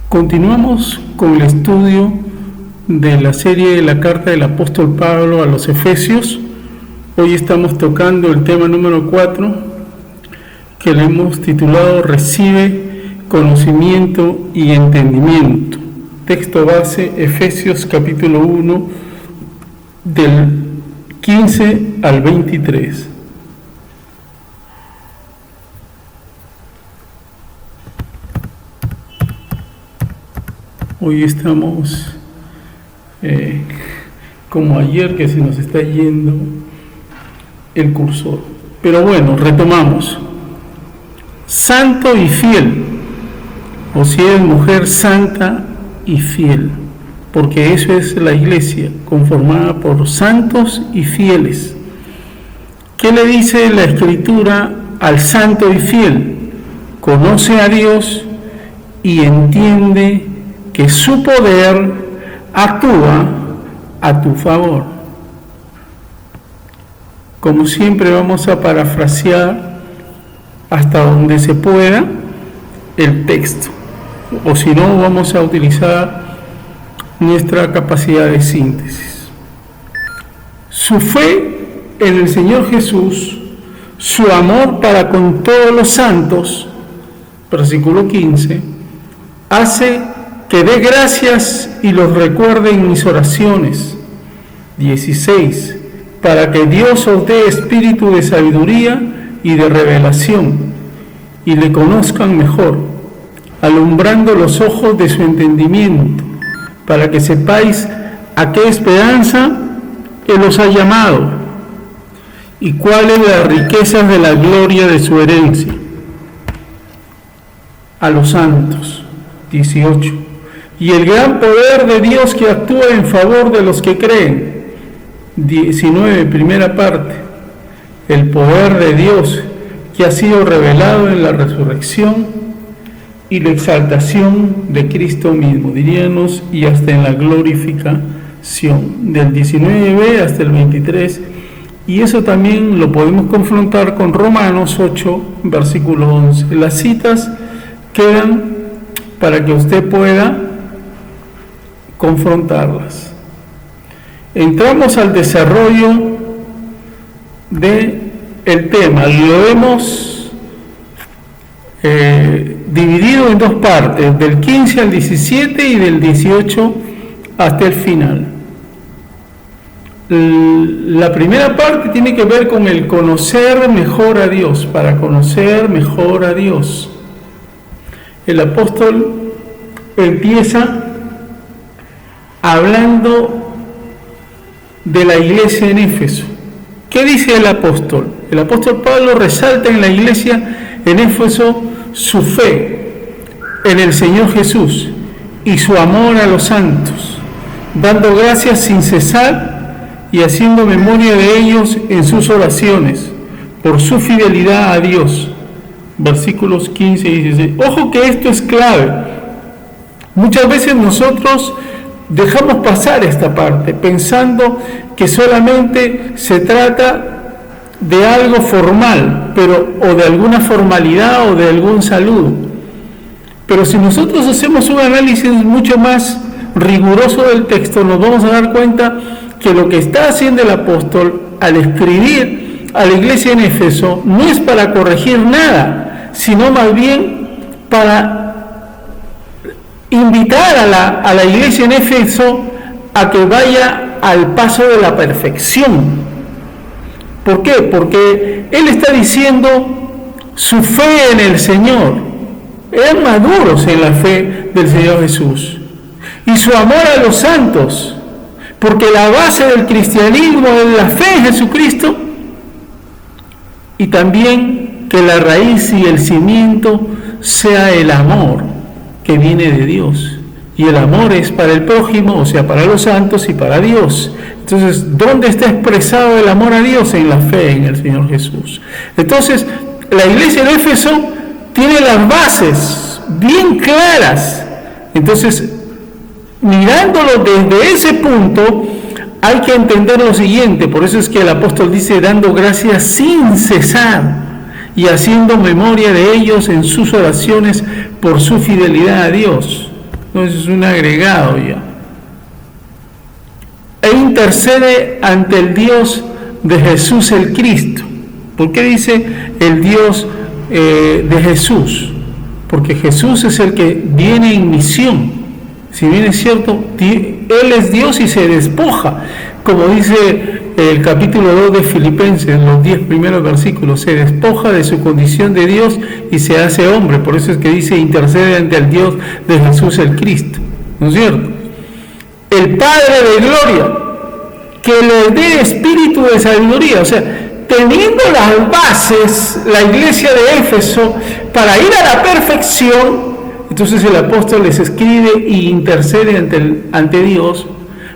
Continuamos con el estudio de la serie de la carta del apóstol Pablo a los Efesios. Hoy estamos tocando el tema número 4, que le hemos titulado Recibe conocimiento y entendimiento. Texto base, Efesios capítulo 1, del 15 al 23. Hoy estamos como ayer, que se nos está yendo el cursor. Pero bueno, retomamos. Santo y fiel, o si eres mujer santa y fiel, porque eso es la iglesia, conformada por santos y fieles. ¿Qué le dice la Escritura al santo y fiel? Conoce a Dios y entiende que su poder actúa a tu favor. Como siempre, vamos a parafrasear hasta donde se pueda el texto, o si no, vamos a utilizar nuestra capacidad de síntesis. Su fe en el Señor Jesús, su amor para con todos los santos, versículo 15, hace que dé gracias y los recuerde en mis oraciones. 16. Para que Dios os dé espíritu de sabiduría y de revelación, y le conozcan mejor, alumbrando los ojos de su entendimiento, para que sepáis a qué esperanza Él os ha llamado, y cuáles las riquezas de la gloria de su herencia, a los santos. 18. Y el gran poder de Dios que actúa en favor de los que creen. 19, primera parte. El poder de Dios que ha sido revelado en la resurrección y la exaltación de Cristo mismo, diríamos, y hasta en la glorificación, del 19b hasta el 23. Y eso también lo podemos confrontar con Romanos 8, versículo 11. Las citas quedan para que usted pueda confrontarlas. Entramos al desarrollo del tema. Lo hemos dividido en dos partes, del 15 al 17 y del 18 hasta el final. La primera parte tiene que ver con el conocer mejor a Dios, para conocer mejor a Dios. El apóstol empieza hablando de la iglesia en Éfeso. ¿Qué dice el apóstol? El apóstol Pablo resalta en la iglesia en Éfeso su fe en el Señor Jesús y su amor a los santos, dando gracias sin cesar y haciendo memoria de ellos en sus oraciones, por su fidelidad a Dios. Versículos 15 y 16. Ojo que esto es clave. Muchas veces nosotros dejamos pasar esta parte pensando que solamente se trata de algo formal, o de alguna formalidad o de algún saludo. Pero si nosotros hacemos un análisis mucho más riguroso del texto, nos vamos a dar cuenta que lo que está haciendo el apóstol al escribir a la iglesia en Éfeso no es para corregir nada, sino más bien para invitar a la iglesia en Éfeso a que vaya al paso de la perfección. ¿Por qué? Porque él está diciendo su fe en el Señor. Eran maduros en la fe del Señor Jesús. Y su amor a los santos, porque la base del cristianismo es la fe en Jesucristo, y también que la raíz y el cimiento sea el amor que viene de Dios. Y el amor es para el prójimo, o sea, para los santos y para Dios. Entonces, ¿dónde está expresado el amor a Dios? En la fe en el Señor Jesús. Entonces, la iglesia de Éfeso tiene las bases bien claras. Entonces, mirándolo desde ese punto, hay que entender lo siguiente. Por eso es que el apóstol dice, dando gracias sin cesar y haciendo memoria de ellos en sus oraciones por su fidelidad a Dios. No, eso es un agregado ya. E intercede ante el Dios de Jesús el Cristo. ¿Por qué dice el Dios de Jesús? Porque Jesús es el que viene en misión. Si bien es cierto, Él es Dios y se despoja, como dice el capítulo 2 de Filipenses, los 10 primeros versículos, se despoja de su condición de Dios y se hace hombre. Por eso es que dice, intercede ante el Dios de Jesús el Cristo, ¿no es cierto? El Padre de gloria, que le dé espíritu de sabiduría. O sea, teniendo las bases, la iglesia de Éfeso, para ir a la perfección, entonces el apóstol les escribe y intercede ante Dios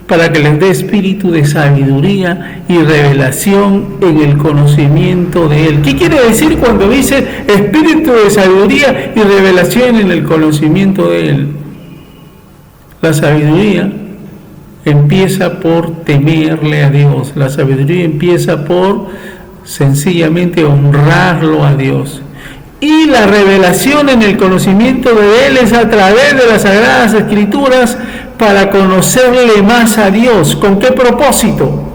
para que les dé espíritu de sabiduría y revelación en el conocimiento de Él. ¿Qué quiere decir cuando dice espíritu de sabiduría y revelación en el conocimiento de Él? La sabiduría empieza por temerle a Dios. La sabiduría empieza por sencillamente honrarlo a Dios. Y la revelación en el conocimiento de Él es a través de las Sagradas Escrituras para conocerle más a Dios. ¿Con qué propósito?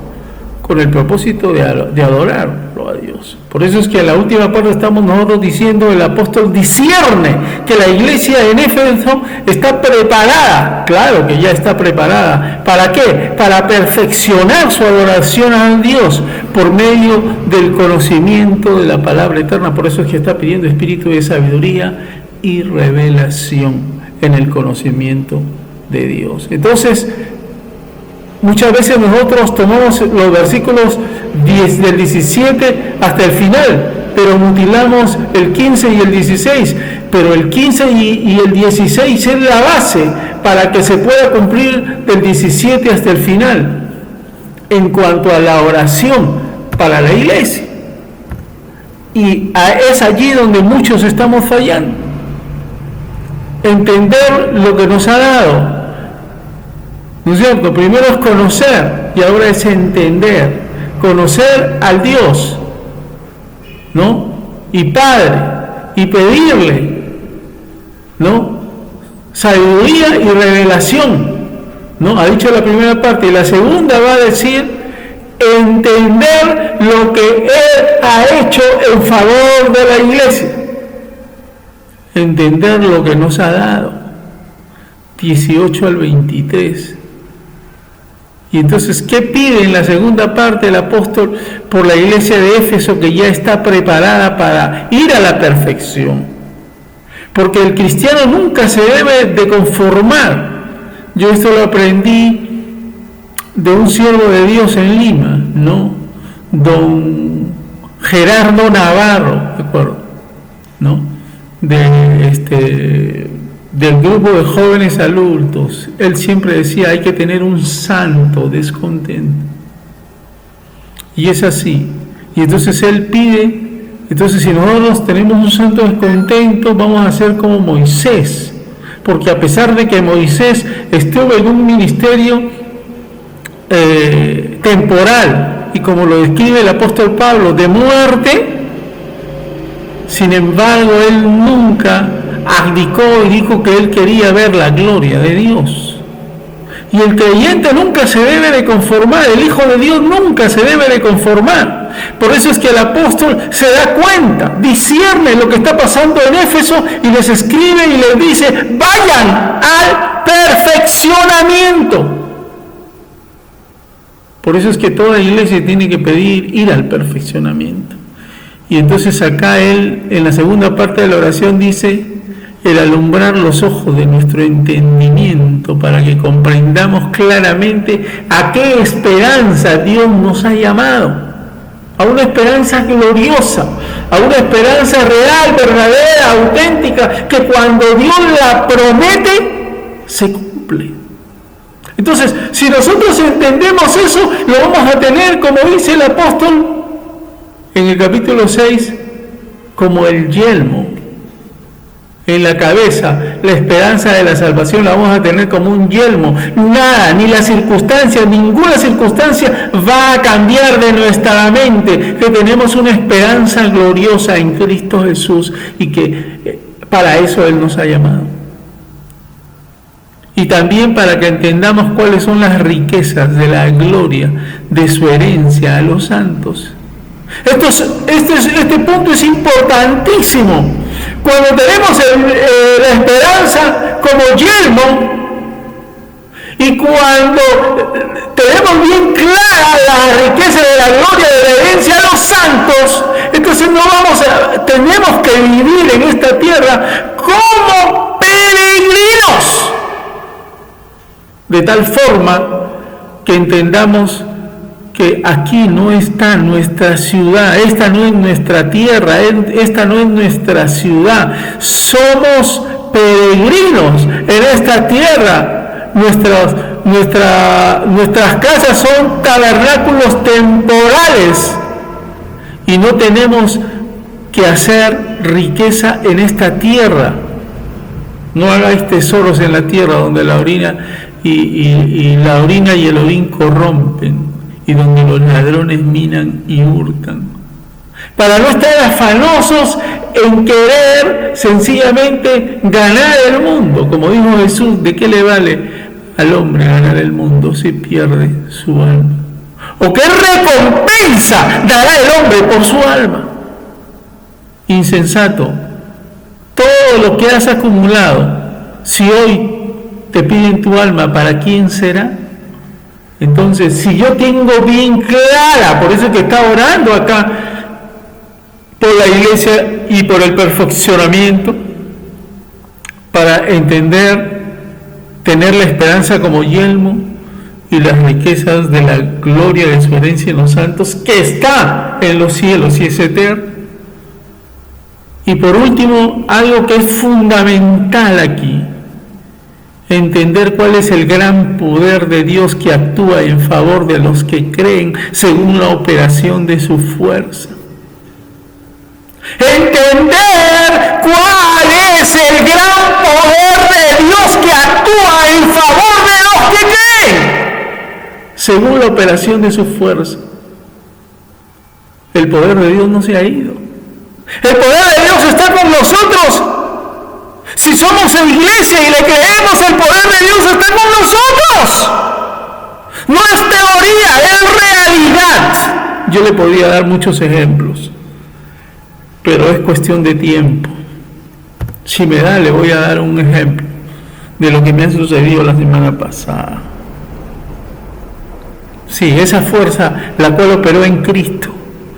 Con el propósito de adorarlo a Dios. Por eso es que a la última parte estamos nosotros diciendo, el apóstol discierne que la iglesia en Éfeso está preparada. Claro que ya está preparada. ¿Para qué? Para perfeccionar su adoración a Dios por medio del conocimiento de la palabra eterna. Por eso es que está pidiendo espíritu de sabiduría y revelación en el conocimiento de Dios. Entonces, muchas veces nosotros tomamos los versículos del 17 hasta el final, pero mutilamos el 15 y el 16, pero el 15 y el 16 es la base para que se pueda cumplir del 17 hasta el final, en cuanto a la oración para la iglesia. Y es allí donde muchos estamos fallando. Entender lo que nos ha dado, ¿no es cierto? Primero es conocer y ahora es entender. Conocer al Dios, ¿no? Y Padre, y pedirle, ¿no? Sabiduría y revelación, ¿no? Ha dicho la primera parte, y la segunda va a decir entender lo que Él ha hecho en favor de la iglesia. Entender lo que nos ha dado. 18 al 23. Y entonces, ¿qué pide en la segunda parte el apóstol por la iglesia de Éfeso que ya está preparada para ir a la perfección? Porque el cristiano nunca se debe de conformar. Yo esto lo aprendí de un siervo de Dios en Lima, ¿no? Don Gerardo Navarro, ¿de acuerdo? ¿No? Del grupo de jóvenes adultos. Él siempre decía, hay que tener un santo descontento. Y es así. Y entonces él pide, entonces si nosotros tenemos un santo descontento, vamos a ser como Moisés. Porque a pesar de que Moisés estuvo en un ministerio temporal, y como lo describe el apóstol Pablo, de muerte, sin embargo, él nunca abdicó y dijo que él quería ver la gloria de Dios. Y el creyente nunca se debe de conformar, el Hijo de Dios nunca se debe de conformar. Por eso es que el apóstol se da cuenta, discierne lo que está pasando en Éfeso y les escribe y les dice, vayan al perfeccionamiento. Por eso es que toda iglesia tiene que pedir ir al perfeccionamiento. Y entonces acá él, en la segunda parte de la oración, dice, el alumbrar los ojos de nuestro entendimiento para que comprendamos claramente a qué esperanza Dios nos ha llamado, a una esperanza gloriosa, a una esperanza real, verdadera, auténtica, que cuando Dios la promete, se cumple. Entonces, si nosotros entendemos eso, lo vamos a tener, como dice el apóstol en el capítulo 6, como el yelmo en la cabeza. La esperanza de la salvación la vamos a tener como un yelmo. Nada, ni la circunstancia, ninguna circunstancia va a cambiar de nuestra mente que tenemos una esperanza gloriosa en Cristo Jesús y que para eso Él nos ha llamado. y también para que entendamos cuáles son las riquezas de la gloria de su herencia a los santos. Este punto es importantísimo. Cuando tenemos la esperanza como yelmo y cuando tenemos bien clara la riqueza de la gloria de la herencia a los santos, entonces tenemos que vivir en esta tierra como peregrinos, de tal forma que entendamos que aquí no está nuestra ciudad, esta no es nuestra tierra, esta no es nuestra ciudad. Somos peregrinos en esta tierra. Nuestras casas son tabernáculos temporales y no tenemos que hacer riqueza en esta tierra. No hagáis tesoros en la tierra donde la orina y el orín corrompen, y donde los ladrones minan y hurtan, para no estar afanosos en querer sencillamente ganar el mundo. Como dijo Jesús, ¿de qué le vale al hombre ganar el mundo si pierde su alma? ¿O qué recompensa dará el hombre por su alma? Insensato, todo lo que has acumulado, si hoy te piden tu alma, ¿para quién será? Entonces, si yo tengo bien clara, por eso es que está orando acá por la iglesia y por el perfeccionamiento, para entender, tener la esperanza como yelmo y las riquezas de la gloria de su herencia en los santos, que está en los cielos y es eterno. Y por último, algo que es fundamental aquí, entender cuál es el gran poder de Dios que actúa en favor de los que creen según la operación de su fuerza. Entender cuál es el gran poder de Dios que actúa en favor de los que creen según la operación de su fuerza. El poder de Dios no se ha ido. El poder de Dios está con nosotros. Si somos en iglesia y le creemos, el poder de Dios está con nosotros. No es teoría, es realidad. Yo le podría dar muchos ejemplos, pero es cuestión de tiempo. Si me da, le voy a dar un ejemplo de lo que me ha sucedido la semana pasada. Sí, esa fuerza la cual operó en Cristo,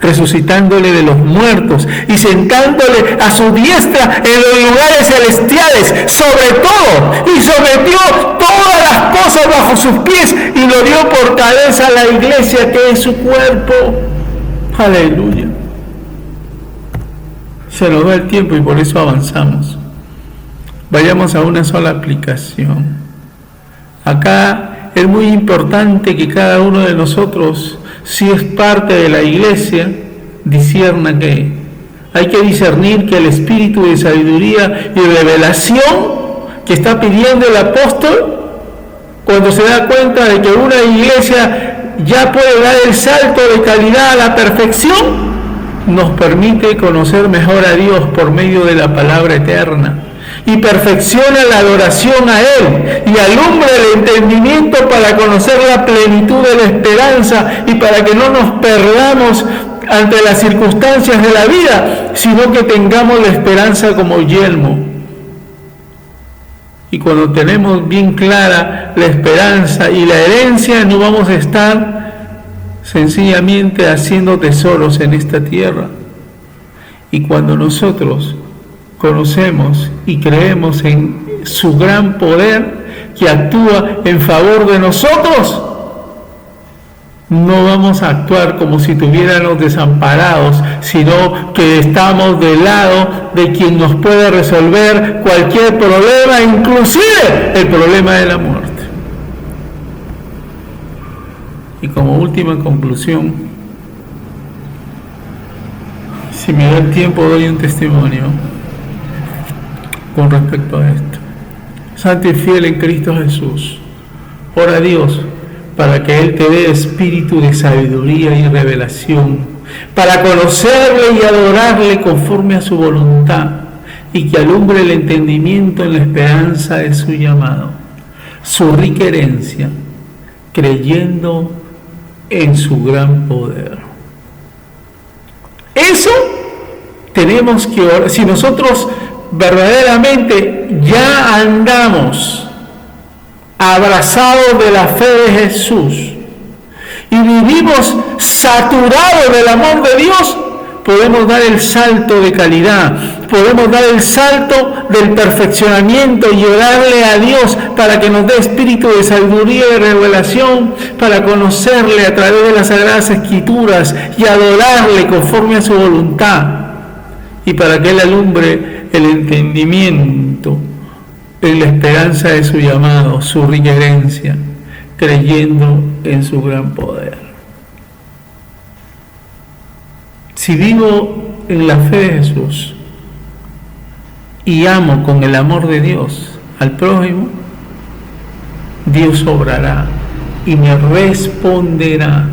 resucitándole de los muertos y sentándole a su diestra en los lugares celestiales, sobre todo, y sometió todas las cosas bajo sus pies y lo dio por cabeza a la iglesia, que es su cuerpo. Aleluya. Se nos va el tiempo y por eso avanzamos. Vayamos a una sola aplicación. Acá es muy importante que cada uno de nosotros, si es parte de la iglesia, discierna que hay que discernir que el espíritu de sabiduría y revelación que está pidiendo el apóstol, cuando se da cuenta de que una iglesia ya puede dar el salto de calidad a la perfección, nos permite conocer mejor a Dios por medio de la palabra eterna, y perfecciona la adoración a Él y alumbra el entendimiento para conocer la plenitud de la esperanza y para que no nos perdamos ante las circunstancias de la vida, sino que tengamos la esperanza como yelmo. Y cuando tenemos bien clara la esperanza y la herencia, no vamos a estar sencillamente haciendo tesoros en esta tierra. Y cuando nosotros conocemos y creemos en su gran poder que actúa en favor de nosotros, no vamos a actuar como si estuviéramos desamparados, sino que estamos del lado de quien nos puede resolver cualquier problema, inclusive el problema de la muerte. Y como última conclusión, si me da el tiempo, doy un testimonio con respecto a esto. Santo y fiel en Cristo Jesús, ora a Dios para que Él te dé espíritu de sabiduría y revelación, para conocerle y adorarle conforme a su voluntad, y que alumbre el entendimiento en la esperanza de su llamado. su rica herencia, creyendo en su gran poder. Eso tenemos que orar. Si nosotros verdaderamente ya andamos abrazados de la fe de Jesús y vivimos saturados del amor de Dios, podemos dar el salto de calidad, podemos dar el salto del perfeccionamiento y orarle a Dios para que nos dé espíritu de sabiduría y de revelación, para conocerle a través de las Sagradas Escrituras y adorarle conforme a su voluntad, y para que Él alumbre el entendimiento en la esperanza de su llamado, su rica herencia, creyendo en su gran poder. Si vivo en la fe de Jesús y amo con el amor de Dios al prójimo, Dios obrará y me responderá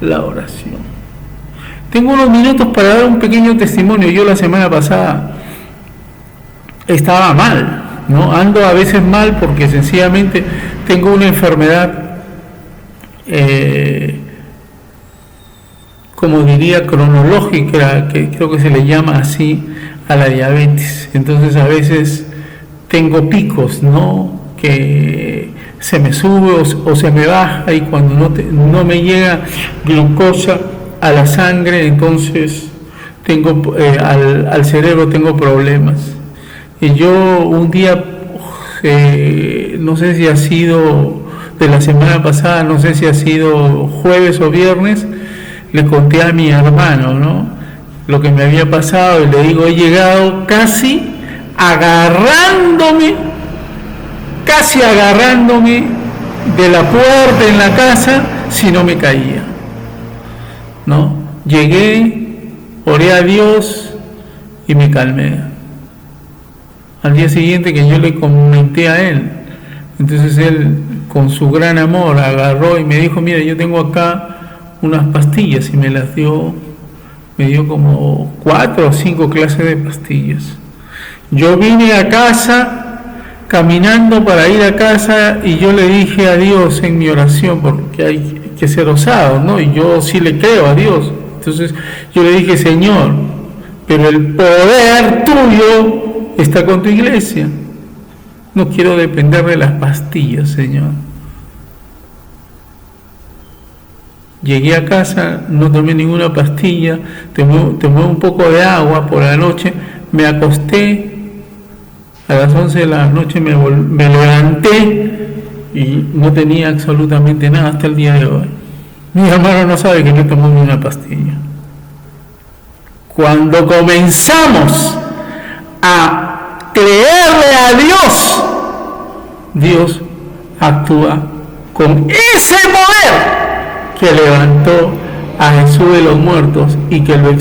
la oración. Tengo unos minutos para dar un pequeño testimonio. Yo la semana pasada estaba mal, ¿no? Ando a veces mal porque sencillamente tengo una enfermedad, como diría, cronológica, que creo que se le llama así a la diabetes. Entonces a veces tengo picos, ¿no? Que se me sube o se me baja, y cuando no me llega glucosa a la sangre, entonces tengo al cerebro tengo problemas. Y yo un día, no sé si ha sido de la semana pasada, no sé si ha sido jueves o viernes, le conté a mi hermano, ¿no?, lo que me había pasado, y le digo, he llegado casi agarrándome de la puerta en la casa si no me caía, ¿no? Llegué, oré a Dios y me calmé. Al día siguiente que yo le comenté a él, entonces él con su gran amor agarró y me dijo, mira, yo tengo acá unas pastillas, y me las dio, me dio como 4 o 5 clases de pastillas. Yo vine a casa, caminando para ir a casa, y yo le dije a Dios en mi oración, porque hay que ser osado, ¿no? Y yo sí le creo a Dios. Entonces yo le dije, Señor, pero el poder tuyo está con tu iglesia. No quiero depender de las pastillas, Señor. Llegué a casa, no tomé ninguna pastilla, tomé un poco de agua por la noche, me acosté, a las 11 de la noche me levanté y no tenía absolutamente nada hasta el día de hoy. Mi hermano no sabe que no tomó ni una pastilla. Cuando comenzamos a creerle a Dios, Dios actúa con ese poder que levantó a Jesús de los muertos y que lo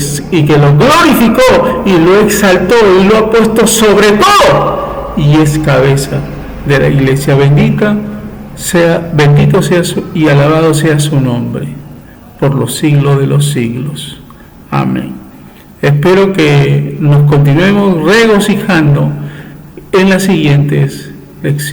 glorificó y lo exaltó y lo ha puesto sobre todo, y es cabeza de la iglesia. Bendito sea y alabado sea su nombre por los siglos de los siglos. Amén. Espero que nos continuemos regocijando en las siguientes lecciones.